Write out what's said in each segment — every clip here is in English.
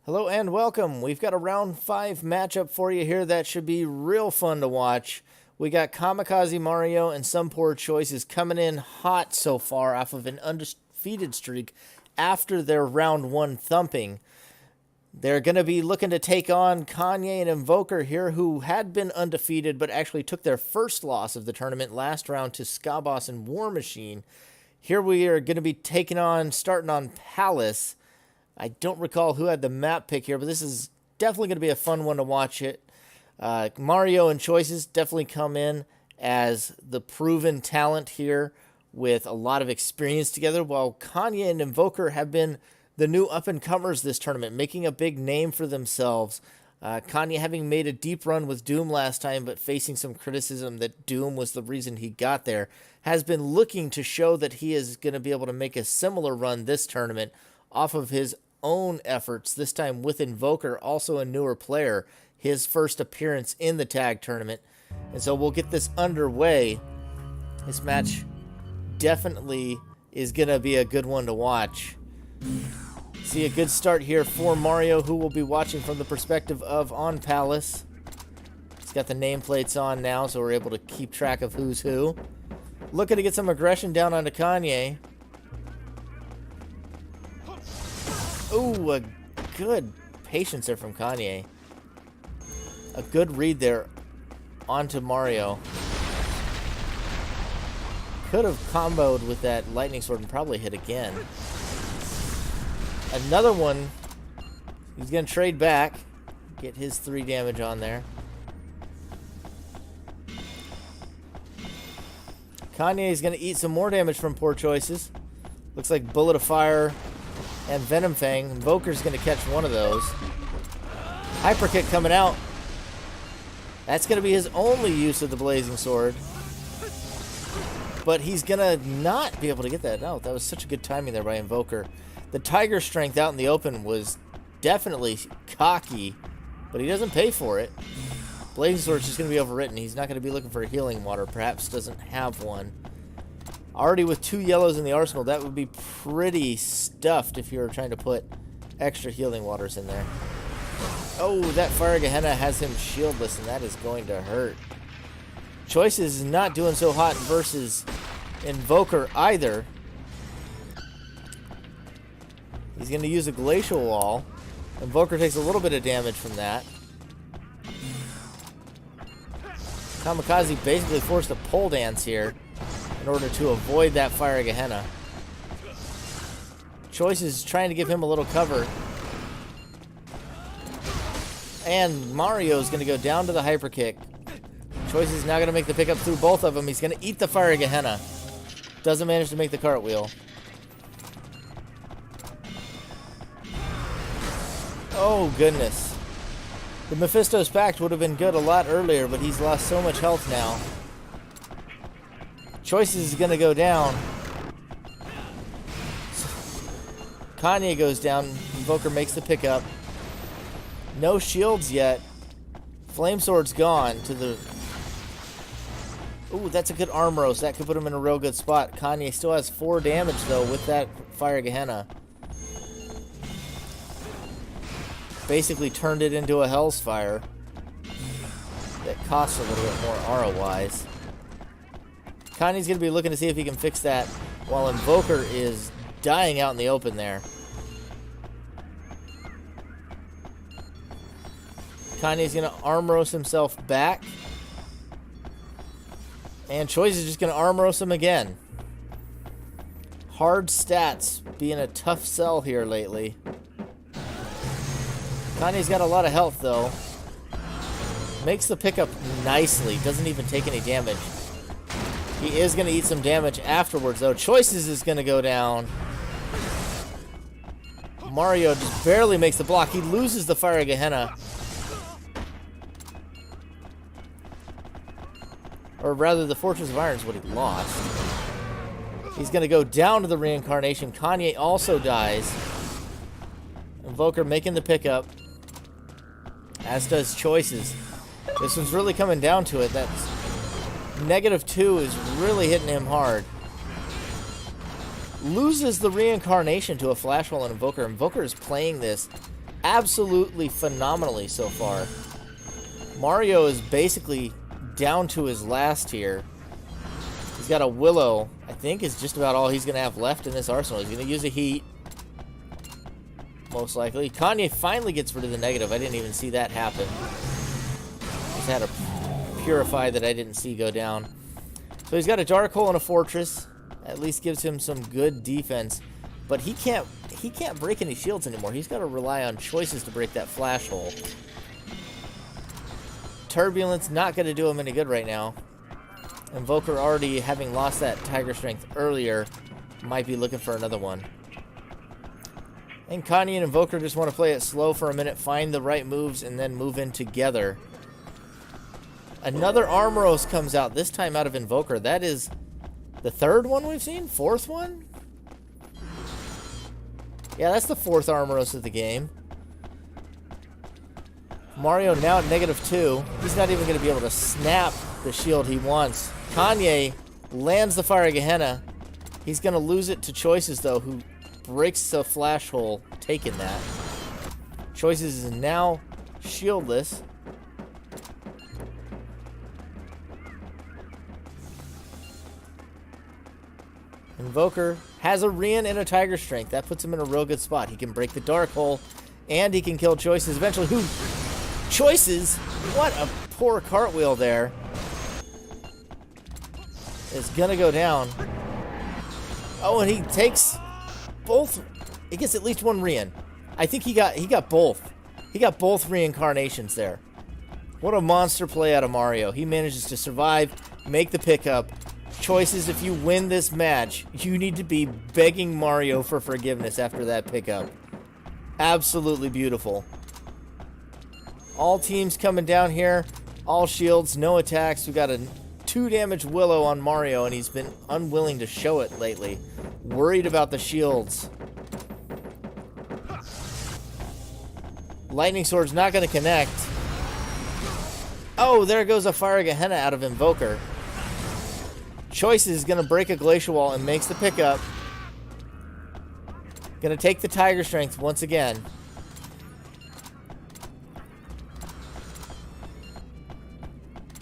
Hello and welcome. We've got a round 5 matchup for you here that should be real fun to watch. We got Kamikaze Mario and SomePoorChoies coming in hot so far off of an undefeated streak after their round 1 thumping. They're going to be looking to take on Kanye and Invoker here, who had been undefeated but actually took their first loss of the tournament last round to Skaboss and War Machine. Here we are going to be starting on Palace. I don't recall who had the map pick here, but this is definitely going to be a fun one to watch it. Mario and Choices definitely come in as the proven talent here with a lot of experience together, while Kanye and Invoker have been the new up-and-comers this tournament, making a big name for themselves. Kanye having made a deep run with Doom last time, but facing some criticism that Doom was the reason he got there, has been looking to show that he is going to be able to make a similar run this tournament off of his own efforts, this time with Invoker, also a newer player, his first appearance in the tag tournament. And so we'll get this underway. This match definitely is going to be a good one to watch. See a good start here for Mario, who will be watching from the perspective of on Palace. He's got the nameplates on now, so we're able to keep track of who's who. Looking to get some aggression down onto Kanye. Ooh, a good patience there from Kanye. A good read there onto Mario. Could have comboed with that lightning sword and probably hit again. Another one. He's going to trade back. Get his 3 damage on there. Kanye is going to eat some more damage from Poor Choices. Looks like Bullet of Fire and Venom Fang. Invoker's going to catch one of those. Hyper Kick coming out. That's going to be his only use of the Blazing Sword. But he's going to not be able to get that out. That was such a good timing there by Invoker. The Tiger Strength out in the open was definitely cocky, but he doesn't pay for it. Blazing Sword's just going to be overwritten. He's not going to be looking for a healing water. Perhaps doesn't have one. Already with 2 yellows in the arsenal, that would be pretty stuffed if you were trying to put extra healing waters in there. Oh, that Fire Gehenna has him shieldless, and that is going to hurt. Choices is not doing so hot versus Invoker either. He's going to use a Glacial Wall. Invoker takes a little bit of damage from that. Kamikaze basically forced a pole dance here in order to avoid that Fire Gehenna. Choices trying to give him a little cover. And Mario's going to go down to the Hyper Kick. Choices is now going to make the pickup through both of them. He's going to eat the Fire Gehenna. Doesn't manage to make the cartwheel. Oh, goodness. The Mephisto's Pact would have been good a lot earlier, but he's lost so much health now. Choices is going to go down. Kanye goes down. Invoker makes the pickup. No shields yet. Flame Sword's gone to the... Ooh, that's a good arm roast. That could put him in a real good spot. Kanye still has 4 damage, though, with that Fire Gehenna. Basically turned it into a Hell's Fire. That costs a little bit more aura-wise. Kanye's going to be looking to see if he can fix that while Invoker is dying out in the open there. Kanye's going to arm roast himself back. And Choice is just going to arm roast him again. Hard stats being a tough sell here lately. Kanye's got a lot of health though. Makes the pickup nicely. Doesn't even take any damage. He is going to eat some damage afterwards, though. Choices is going to go down. Mario just barely makes the block. He loses the Fire Gehenna. Or rather, the Fortress of Iron is what he lost. He's going to go down to the Reincarnation. Kanye also dies. Invoker making the pickup. As does Choices. This one's really coming down to it. That's -2 is really hitting him hard. Loses the Reincarnation to a Flash Wall and Invoker. Invoker is playing this absolutely phenomenally so far. Mario is basically down to his last here. He's got a Willow, I think is just about all he's going to have left in this arsenal. He's going to use a Heat, most likely. Kanye finally gets rid of the negative. I didn't even see that happen. Just had a Purify that I didn't see go down. So he's got a Dark Hole and a Fortress. At least gives him some good defense. But he can't break any shields anymore. He's got to rely on choices to break that Flash Hole. Turbulence not going to do him any good right now. Invoker, already having lost that Tiger Strength earlier, might be looking for another one. And Kanye and Invoker just want to play it slow for a minute, find the right moves, and then move in together. Another Armoros comes out, this time out of Invoker. That is the third one we've seen? Fourth one? Yeah, that's the fourth Armoros of the game. Mario now at -2. He's not even going to be able to snap the shield he wants. Kanye lands the Fire Gehenna. He's going to lose it to Choices, though, who breaks the Flash Hole, taking that. Choices is now shieldless. Invoker has a Rian and a Tiger Strength. That puts him in a real good spot. He can break the Dark Hole, and he can kill Choices eventually. Who? Choices? What a poor cartwheel there. It's gonna go down. Oh, and he takes both. He gets at least one Rian. I think he got both. He got both reincarnations there. What a monster play out of Mario. He manages to survive, make the pickup. Choices, if you win this match, you need to be begging Mario for forgiveness after that pickup. Absolutely beautiful. All teams coming down here. All shields, no attacks. We got a 2 damage Willow on Mario, and he's been unwilling to show it lately. Worried about the shields. Lightning Sword's not going to connect. Oh, there goes a Fire Gehenna out of Invoker. Choices is going to break a Glacial Wall and makes the pickup. Going to take the Tiger Strength once again.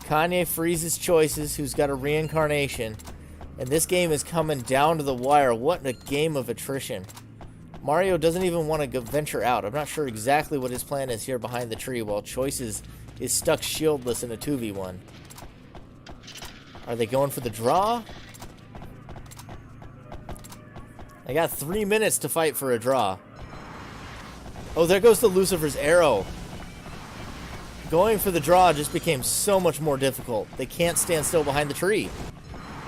Kanye freezes Choices, who's got a reincarnation. And this game is coming down to the wire. What a game of attrition. Mario doesn't even want to venture out. I'm not sure exactly what his plan is here behind the tree, while Choices is stuck shieldless in a 2v1. Are they going for the draw? I got 3 minutes to fight for a draw. Oh, there goes the Lucifer's arrow. Going for the draw just became so much more difficult. They can't stand still behind the tree.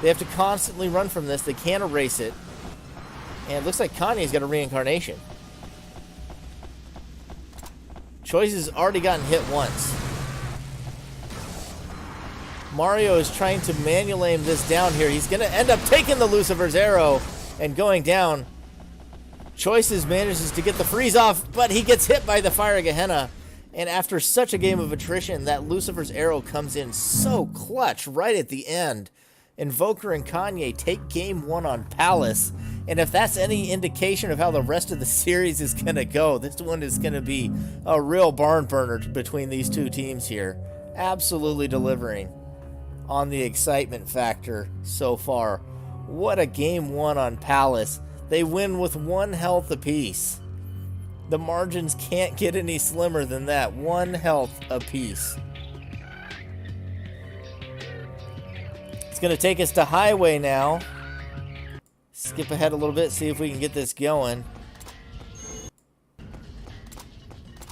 They have to constantly run from this. They can't erase it. And it looks like Kanye's got a reincarnation. Choice has already gotten hit once. Mario is trying to manual aim this down here. He's going to end up taking the Lucifer's arrow and going down. Choices manages to get the freeze off, but he gets hit by the Fire Gehenna. And after such a game of attrition, that Lucifer's arrow comes in so clutch right at the end. Invoker and Kanye take game 1 on Palace. And if that's any indication of how the rest of the series is going to go, this one is going to be a real barn burner between these two teams here. Absolutely delivering on the excitement factor so far. What a game 1 on Palace. They win with 1 health apiece. The margins can't get any slimmer than that. 1 health apiece. It's going to take us to Highway now. Skip ahead a little bit, see if we can get this going.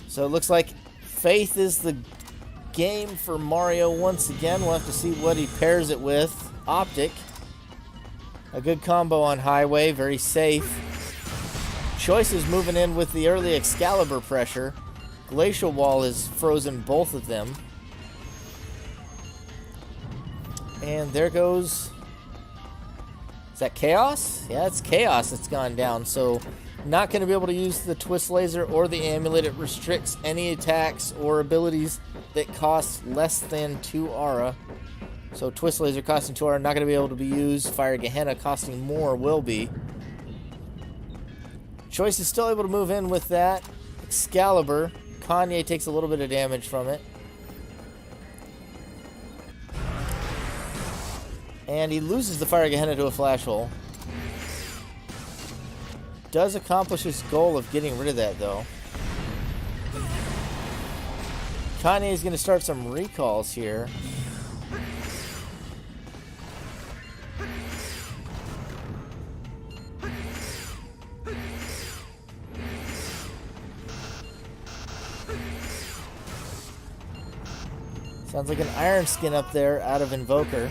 So it looks like Faith is the game for Mario once again. We'll have to see what he pairs it with. Optic. A good combo on Highway, very safe. Choices moving in with the early Excalibur pressure. Glacial Wall has frozen both of them. And there goes... Is that Chaos? Yeah, it's Chaos that's gone down. So, not going to be able to use the Twist Laser or the Amulet. It restricts any attacks or abilities that cost less than 2 aura. So, Twist Laser costing 2 aura, not going to be able to be used. Fire Gehenna costing more will be. Choice is still able to move in with that Excalibur. Kanye takes a little bit of damage from it. And he loses the Fire Gehenna to a flash hole. Does accomplish his goal of getting rid of that, though. Kanye is going to start some recalls here. Sounds like an Iron Skin up there out of Invoker.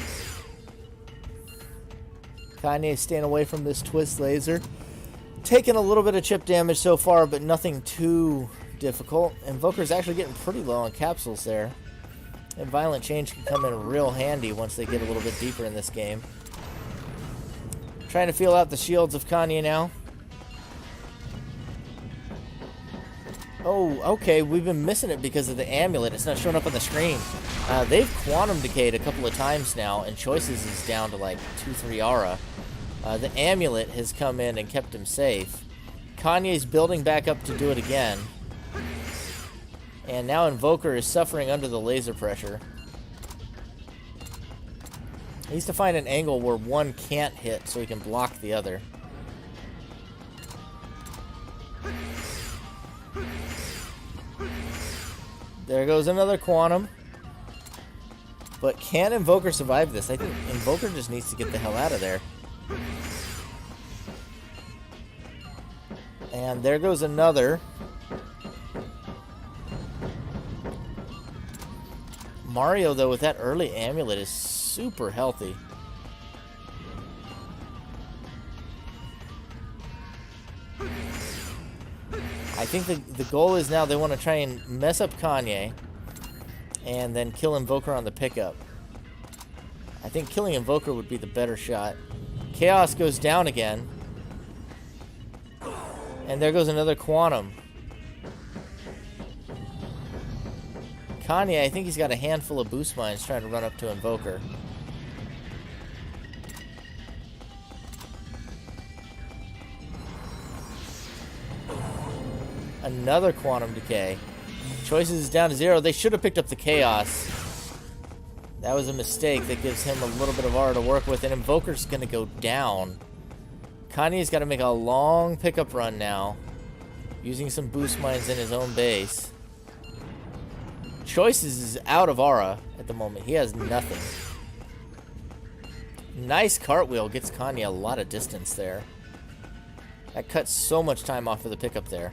Kanye staying away from this twist laser. Taking a little bit of chip damage so far, but nothing too difficult. Invoker's actually getting pretty low on capsules there. And Violent Change can come in real handy once they get a little bit deeper in this game. Trying to feel out the shields of Kanye now. Oh, okay, we've been missing it because of the amulet. It's not showing up on the screen. They've quantum decayed a couple of times now, and Choices is down to like 2-3 aura. The amulet has come in and kept him safe. Kanye's building back up to do it again. And now Invoker is suffering under the laser pressure. He needs to find an angle where one can't hit so he can block the other. There goes another quantum. But can Invoker survive this? I think Invoker just needs to get the hell out of there. And there goes another. Mario, though, with that early amulet is super healthy. I think the goal is now they want to try and mess up Kanye and then kill Invoker on the pickup. I think killing Invoker would be the better shot. Chaos goes down again. And there goes another quantum. Kanye, I think he's got a handful of boost mines trying to run up to Invoker. Another quantum decay. Choices is down to 0. They should have picked up the Chaos. That was a mistake. That gives him a little bit of aura to work with, and Invoker's going to go down. Kanye's got to make a long pickup run now, using some boost mines in his own base. Choices is out of aura at the moment. He has nothing. Nice cartwheel. Gets Kanye a lot of distance there. That cuts so much time off of the pickup there.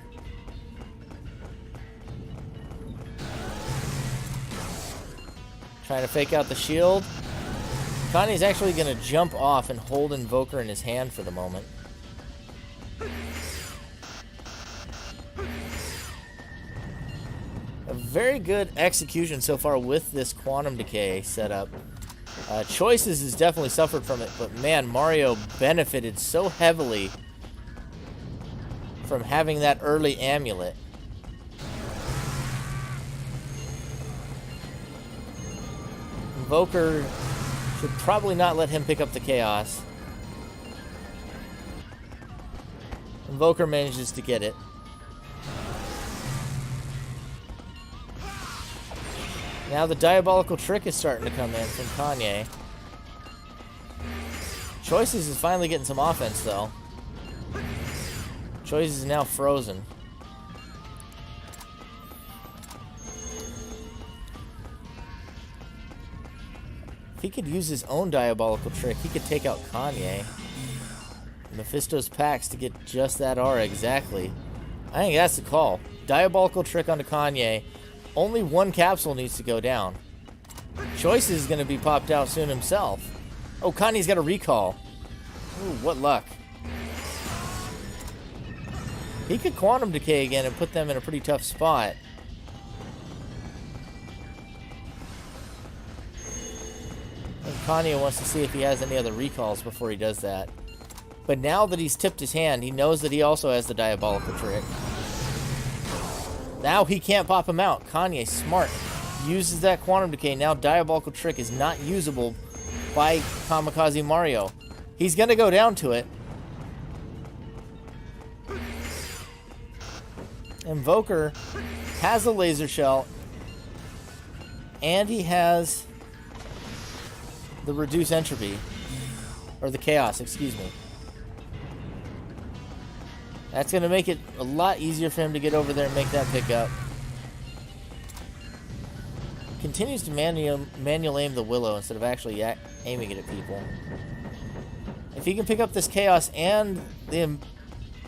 Trying to fake out the shield. Kanye's actually going to jump off and hold Invoker in his hand for the moment. A very good execution so far with this quantum decay setup. Choices has definitely suffered from it, but man, Mario benefited so heavily from having that early amulet. Invoker should probably not let him pick up the Chaos. Invoker manages to get it. Now the diabolical trick is starting to come in from Kanye. Choices is finally getting some offense, though. Choices is now frozen. If he could use his own diabolical trick, he could take out Kanye. Mephisto's Pax to get just that aura exactly. I think that's the call. Diabolical trick onto Kanye. Only one capsule needs to go down. Choices is going to be popped out soon himself. Oh, Kanye's got a recall. Ooh, what luck. He could quantum decay again and put them in a pretty tough spot. And Kanye wants to see if he has any other recalls before he does that. But now that he's tipped his hand, he knows that he also has the diabolical trick. Now he can't pop him out. Kanye, smart, uses that quantum decay. Now diabolical trick is not usable by Kamikaze Mario. He's going to go down to it. Invoker has a laser shell, and he has the reduce entropy, or the chaos, excuse me. That's going to make it a lot easier for him to get over there and make that pickup. Continues to manual aim the Willow instead of actually aiming it at people. If he can pick up this chaos and the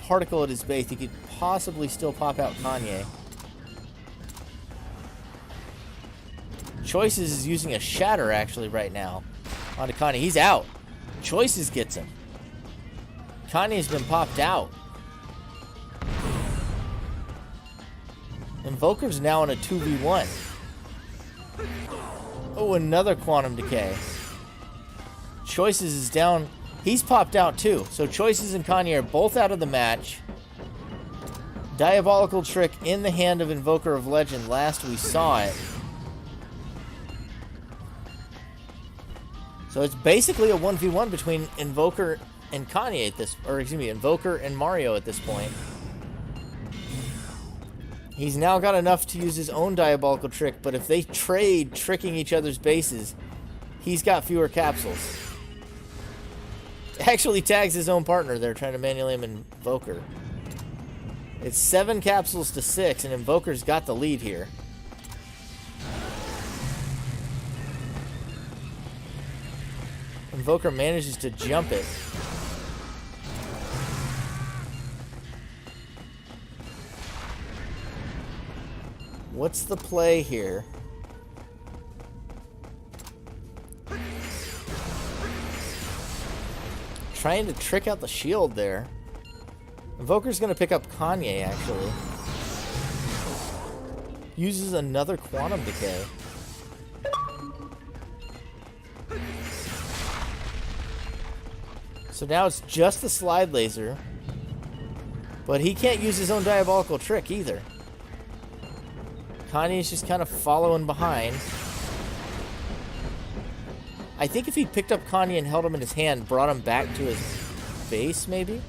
particle at his base, he could possibly still pop out Kanye. Choices is using a shatter actually right now onto Kanye. He's out. Choices gets him. Kanye's been popped out. Invoker's now in a 2v1. Oh, another quantum decay. Choices is down. He's popped out too. So Choices and Kanye are both out of the match. Diabolical trick in the hand of Invoker of Legend. Last we saw it. So it's basically a 1v1 between Invoker and Kanye at this, or excuse me, Invoker and Mario at this point. He's now got enough to use his own diabolical trick, but if they trade tricking each other's bases, he's got fewer capsules. Actually tags his own partner there, trying to manually aim Invoker. It's 7 capsules to 6, and Invoker's got the lead here. Invoker manages to jump it. What's the play here? Trying to trick out the shield there. Invoker's going to pick up Kanye, actually. Uses another quantum decay. So now it's just the slide laser. But he can't use his own diabolical trick either. Kanye's just kind of following behind. I think if he picked up Kanye and held him in his hand, brought him back to his base, maybe?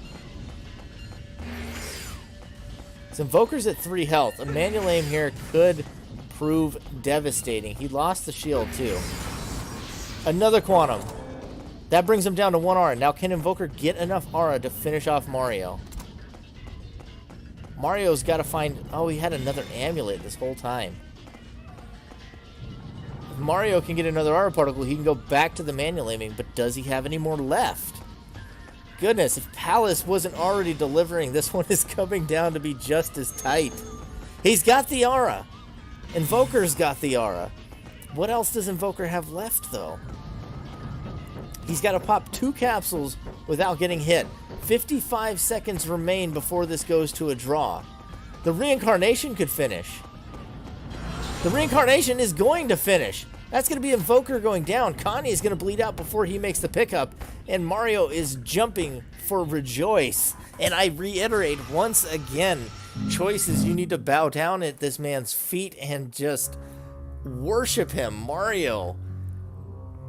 So Invoker's at 3 health. A manual aim here could prove devastating. He lost the shield, too. Another quantum. That brings him down to 1 aura. Now, can Invoker get enough aura to finish off Mario? Mario's got to find... Oh, he had another amulet this whole time. If Mario can get another aura particle, he can go back to the manual aiming, but does he have any more left? Goodness, if Palace wasn't already delivering, this one is coming down to be just as tight. He's got the aura. Invoker's got the aura. What else does Invoker have left, though? He's got to pop 2 capsules without getting hit. 55 seconds remain before this goes to a draw. The reincarnation could finish. The reincarnation is going to finish. That's going to be Invoker going down. Kanye is going to bleed out before he makes the pickup. And Mario is jumping for Rejoice. And I reiterate once again, Choices, you need to bow down at this man's feet and just worship him. Mario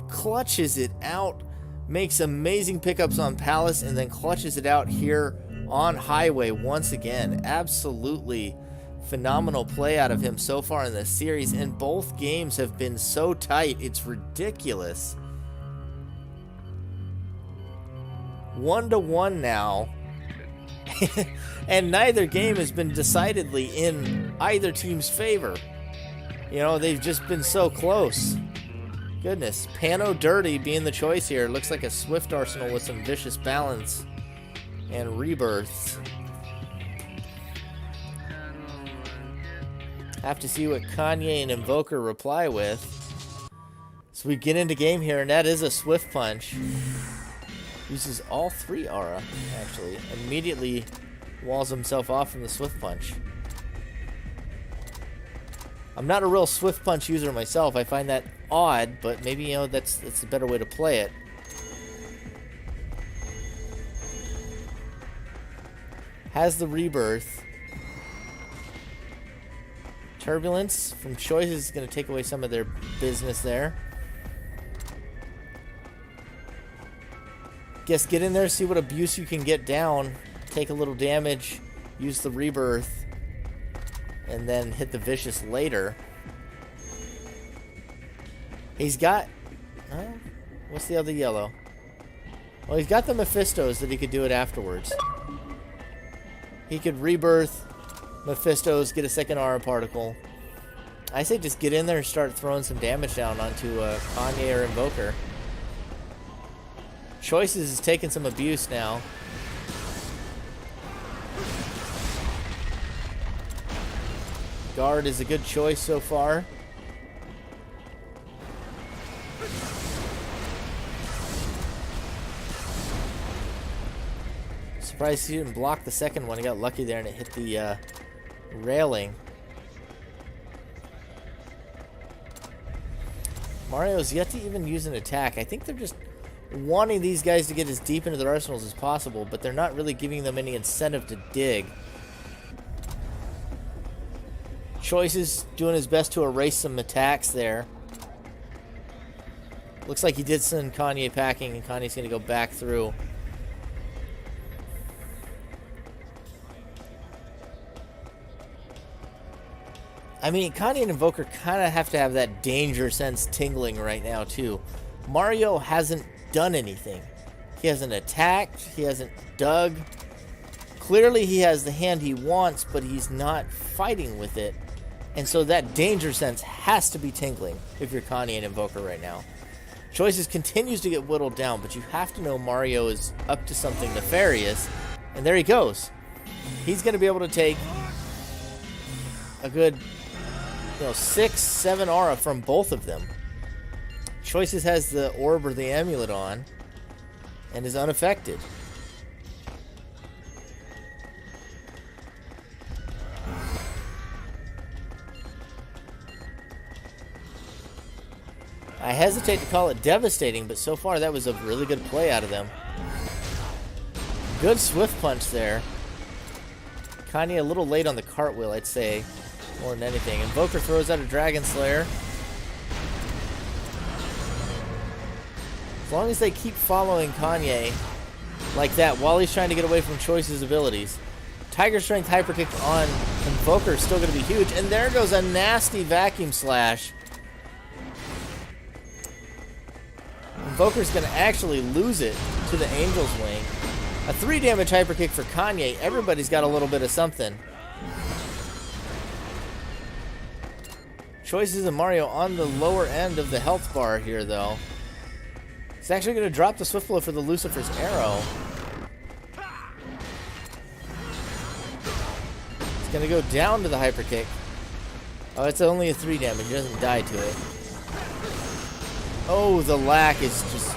clutches it out, makes amazing pickups on Palace, and then clutches it out here on Highway once again. Absolutely phenomenal play out of him so far in this series, and both games have been so tight, it's ridiculous. 1-1 now. And neither game has been decidedly in either team's favor. You know, they've just been so close. Goodness, Pano Dirty being the choice here. Looks like a Swift Arsenal with some vicious balance and rebirths. Have to see what Kanye and Invoker reply with. So we get into game here, and that is a Swift Punch. Uses all 3 aura, actually. Immediately walls himself off from the Swift Punch. I'm not a real Swift Punch user myself. I find that odd, but maybe, you know, that's a better way to play it. Has the rebirth. Turbulence from Choices is going to take away some of their business there. Guess get in there, see what abuse you can get down. Take a little damage. Use the rebirth. and then hit the Vicious later. He's got... what's the other yellow? Well, he's got the Mephistos that he could do it afterwards. He could rebirth Mephistos, get a second aura particle. I say just get in there and start throwing some damage down onto Kanye or Invoker. Choices is taking some abuse now. Guard is a good choice so far. Surprised he didn't block the second one. He got lucky there and it hit the railing. Mario's yet to even use an attack. I think they're just wanting these guys to get as deep into their arsenals as possible, but they're not really giving them any incentive to dig. Choice is doing his best to erase some attacks there. Looks like he did send Kanye packing, and Kanye's going to go back through. I mean, Kanye and Invoker kind of have to have that danger sense tingling right now, too. Mario hasn't done anything. He hasn't attacked. He hasn't dug. Clearly, he has the hand he wants, but he's not fighting with it. And so that danger sense has to be tingling if you're Kanye and Invoker right now. Choices continues to get whittled down, but you have to know Mario is up to something nefarious. And there he goes. He's going to be able to take a good... 6, 7 aura from both of them. Choices has the orb or the amulet on and is unaffected. I hesitate to call it devastating, but so far that was a really good play out of them. Good swift punch there. Kanye a little late on the cartwheel, I'd say. More than anything. Invoker throws out a Dragon Slayer. As long as they keep following Kanye like that while he's trying to get away from Choice's abilities. Tiger Strength Hyper Kick on Invoker is still going to be huge. And there goes a nasty Vacuum Slash. Invoker's going to actually lose it to the Angel's Wing. A 3 damage Hyper Kick for Kanye. Everybody's got a little bit of something. Choices of Mario on the lower end of the health bar here, though. He's actually going to drop the Swift Blow for the Lucifer's Arrow. He's going to go down to the Hyper Kick. Oh, it's only a 3 damage. He doesn't die to it. Oh, the lack is just...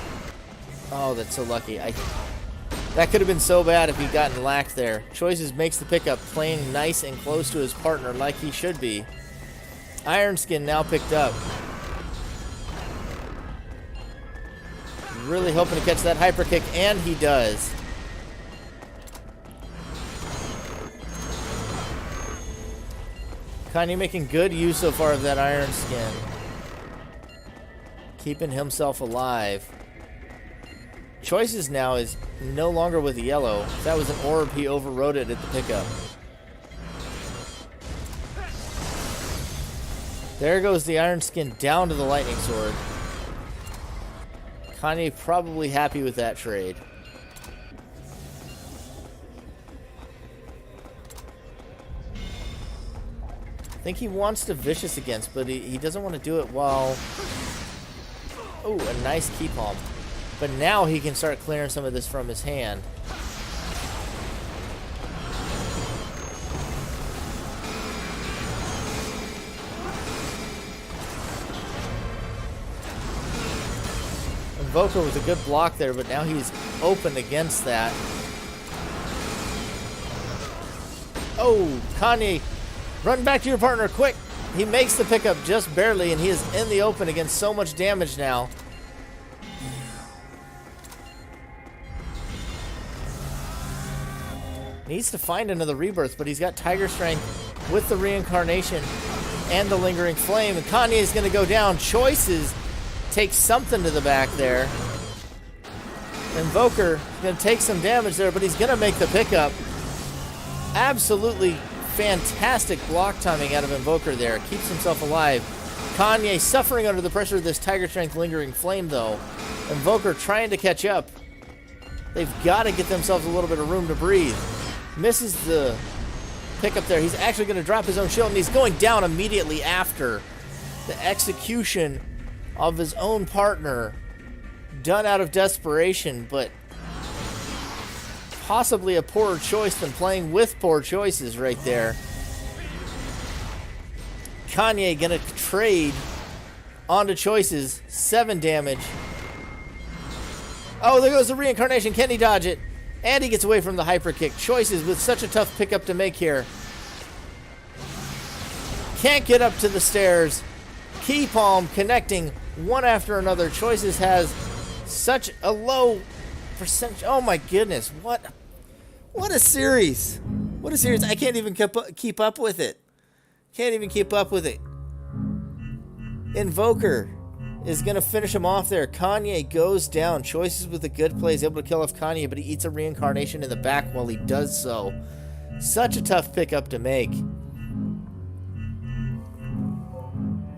Oh, that's so lucky. That could have been so bad if he'd gotten lacked there. Choices makes the pickup, playing nice and close to his partner like he should be. Iron Skin now picked up. Really hoping to catch that Hyper Kick, and he does. Kanye making good use so far of that Iron Skin. Keeping himself alive. Choices now is no longer with the yellow. If that was an orb, he overrode it at the pickup. There goes the Iron Skin down to the Lightning Sword. Kanye probably happy with that trade. I think he wants to Vicious against, but he doesn't want to do it while... Oh, a nice Key Palm. But now he can start clearing some of this from his hand. Invoker with a good block there, but now he's open against that. Oh, Kanye, run back to your partner, quick! He makes the pickup just barely, and he is in the open against so much damage now. Needs to find another rebirth, but he's got Tiger Strength with the Reincarnation and the Lingering Flame, and Kanye is going to go down. Choices take something to the back there. Invoker is going to take some damage there, but he's going to make the pickup. Absolutely Fantastic block timing out of Invoker there. Keeps himself alive. Kanye suffering under the pressure of this Tiger Strength Lingering Flame, though. Invoker trying to catch up. They've got to get themselves a little bit of room to breathe. Misses the pickup there. He's actually going to drop his own shield, and he's going down immediately after the execution of his own partner. Done out of desperation, but possibly a poorer choice than playing with poor choices right there. Kanye gonna trade onto choices. 7 damage. Oh, there goes the reincarnation. Can he dodge it? And he gets away from the hyper kick. Choices with such a tough pickup to make here. Can't get up to the stairs. Key palm connecting one after another. Choices has such a low percentage. Oh my goodness, what a series. What a series. I can't even keep up with it. Can't even keep up with it. Invoker is going to finish him off there. Kanye goes down. Choices with a good play. He's able to kill off Kanye, but he eats a reincarnation in the back while he does so. Such a tough pickup to make.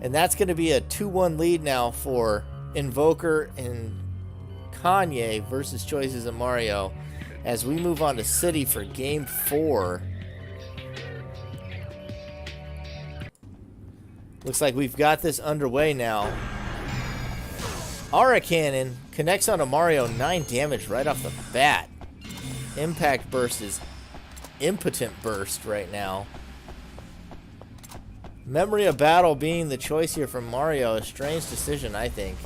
And that's going to be a 2-1 lead now for Invoker and Kanye versus Choices and Mario as we move on to City for Game 4. Looks like we've got this underway now. Aura Cannon connects onto Mario. 9 damage right off the bat. Impact Burst is impotent burst right now. Memory of Battle being the choice here from Mario. A strange decision, I think.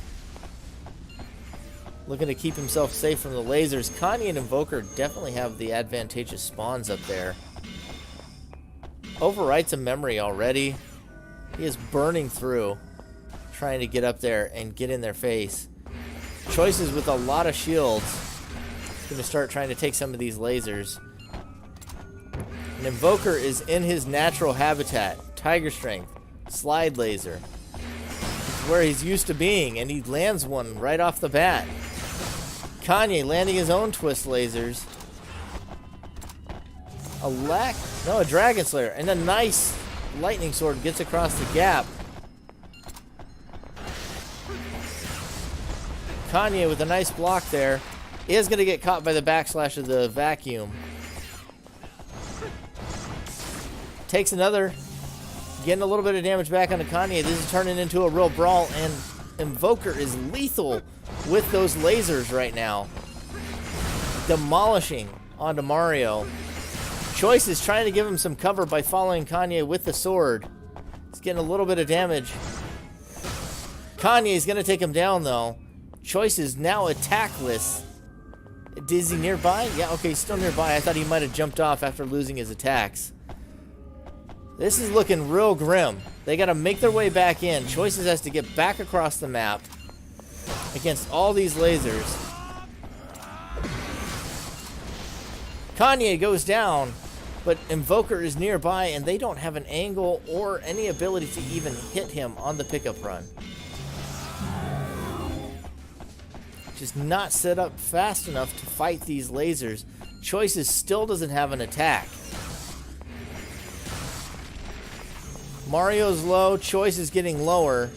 Looking to keep himself safe from the lasers. Kanye and Invoker definitely have the advantageous spawns up there. Overwrites a memory already. He is burning through, trying to get up there and get in their face. Choices with a lot of shields. Going to start trying to take some of these lasers. And Invoker is in his natural habitat. Tiger Strength, Slide Laser. It's where he's used to being, and he lands one right off the bat. Kanye landing his own twist lasers. A Dragon Slayer, and a nice lightning sword gets across the gap. Kanye with a nice block there is going to get caught by the backslash of the vacuum. Takes another. Getting a little bit of damage back onto Kanye. This is turning into a real brawl, and Invoker is lethal with those lasers right now. Demolishing onto Mario. Choice is trying to give him some cover by following Kanye with the sword. He's getting a little bit of damage. Kanye's going to take him down, though. Choice is now attackless. Is he nearby? Yeah, okay, he's still nearby. I thought he might have jumped off after losing his attacks. This is looking real grim. They got to make their way back in. Choices has to get back across the map against all these lasers. Kanye goes down, but Invoker is nearby, and they don't have an angle or any ability to even hit him on the pickup run. Just not set up fast enough to fight these lasers. Choices still doesn't have an attack. Mario's low, Choice is getting lower.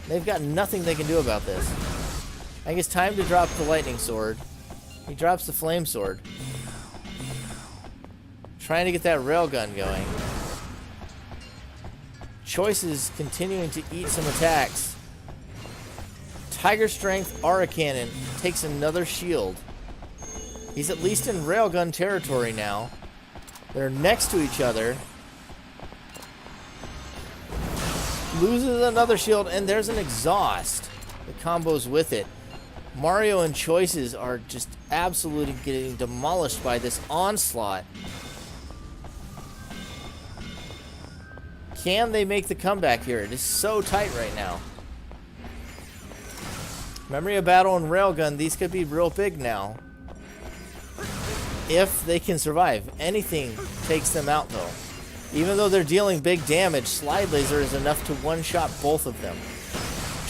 They've got nothing they can do about this. I think it's time to drop the lightning sword. He drops the flame sword. Trying to get that railgun going. Choice is continuing to eat some attacks. Tiger Strength Aura Cannon takes another shield. He's at least in railgun territory now. They're next to each other. Loses another shield, and there's an exhaust. The combos with it. Mario and Choices are just absolutely getting demolished by this onslaught. Can they make the comeback here? It is so tight right now. Memory of Battle and Railgun, these could be real big now. If they can survive. Anything takes them out, though. Even though they're dealing big damage, Slide Laser is enough to one-shot both of them.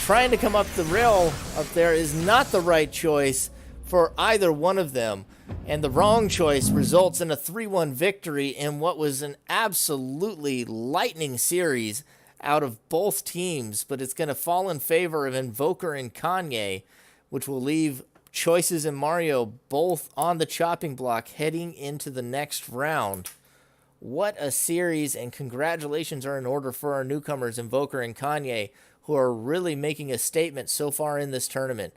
Trying to come up the rail up there is not the right choice. for either one of them. And the wrong choice results in a 3-1 victory in what was an absolutely lightning series out of both teams. But it's going to fall in favor of Invoker and Kanye, which will leave Choices and Mario both on the chopping block heading into the next round. What a series, and congratulations are in order for our newcomers, Invoker and Kanye, who are really making a statement so far in this tournament.